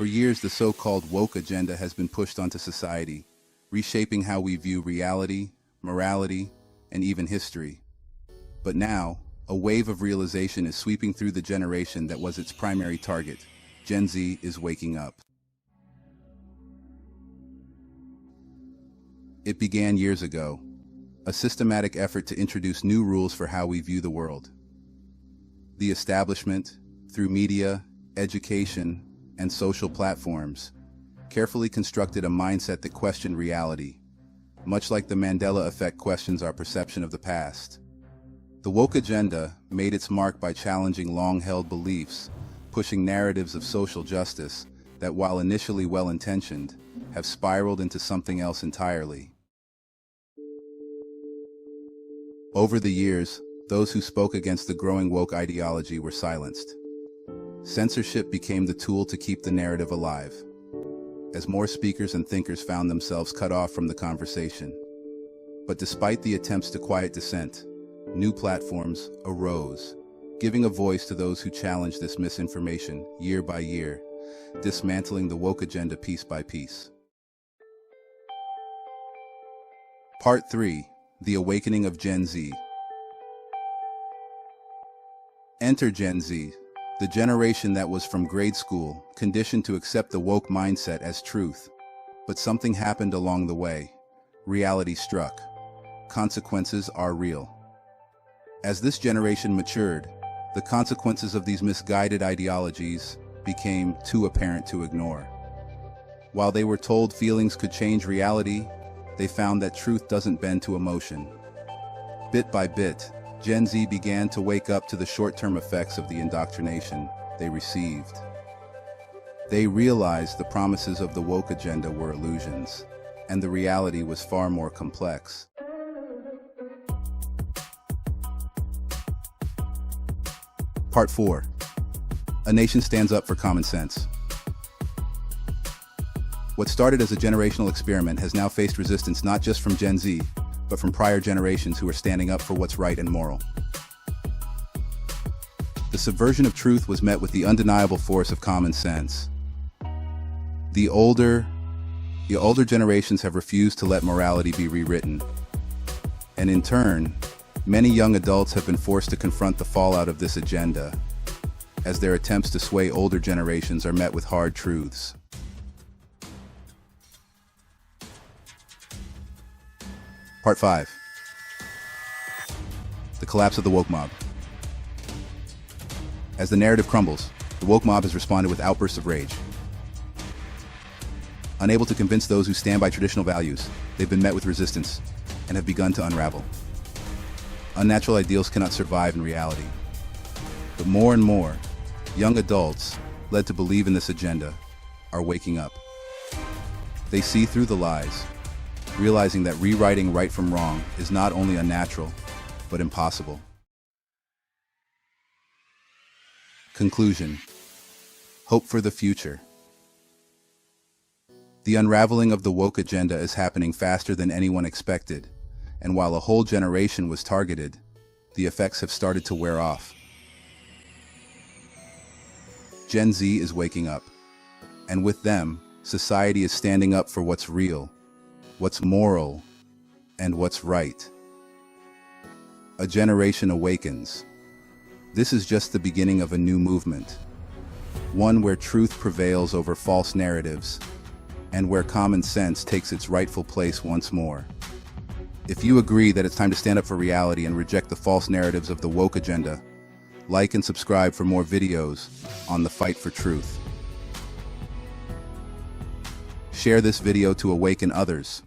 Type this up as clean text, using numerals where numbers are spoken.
For years, the so-called woke agenda has been pushed onto society, reshaping how we view reality, morality, and even history. But now, a wave of realization is sweeping through the generation that was its primary target. Gen Z is waking up. It began years ago, a systematic effort to introduce new rules for how we view the world. The establishment, through media, education, and social platforms, carefully constructed a mindset that questioned reality, much like the Mandela effect questions our perception of the past. The woke agenda made its mark by challenging long-held beliefs, pushing narratives of social justice that, while initially well-intentioned, have spiraled into something else entirely. Over the years, those who spoke against the growing woke ideology were silenced. Censorship became the tool to keep the narrative alive, as more speakers and thinkers found themselves cut off from the conversation. But despite the attempts to quiet dissent, new platforms arose, giving a voice to those who challenged this misinformation year by year, dismantling the woke agenda piece by piece. Part 3: The Awakening of Gen Z. Enter Gen Z, the generation that was from grade school, conditioned to accept the woke mindset as truth. But something happened along the way. Reality struck. Consequences are real. As this generation matured, the consequences of these misguided ideologies became too apparent to ignore. While they were told feelings could change reality, they found that truth doesn't bend to emotion. Bit by bit, Gen Z began to wake up to the short-term effects of the indoctrination they received. They realized the promises of the woke agenda were illusions, and the reality was far more complex. Part 4: A Nation Stands Up for Common Sense. What started as a generational experiment has now faced resistance not just from Gen Z, but from prior generations who are standing up for what's right and moral. The subversion of truth was met with the undeniable force of common sense. The older generations have refused to let morality be rewritten. And in turn, many young adults have been forced to confront the fallout of this agenda, as their attempts to sway older generations are met with hard truths. Part 5: The Collapse of the Woke Mob. As the narrative crumbles, the woke mob has responded with outbursts of rage. Unable to convince those who stand by traditional values, they've been met with resistance and have begun to unravel. Unnatural ideals cannot survive in reality. But more and more, young adults, led to believe in this agenda, are waking up. They see through the lies, realizing that rewriting right from wrong is not only unnatural, but impossible. Conclusion: Hope for the future. The unraveling of the woke agenda is happening faster than anyone expected, and while a whole generation was targeted, the effects have started to wear off. Gen Z is waking up, and with them, society is standing up for what's real, what's moral, and what's right. A generation awakens. This is just the beginning of a new movement, one where truth prevails over false narratives, and where common sense takes its rightful place once more. If you agree that it's time to stand up for reality and reject the false narratives of the woke agenda, like and subscribe for more videos on the fight for truth. Share this video to awaken others.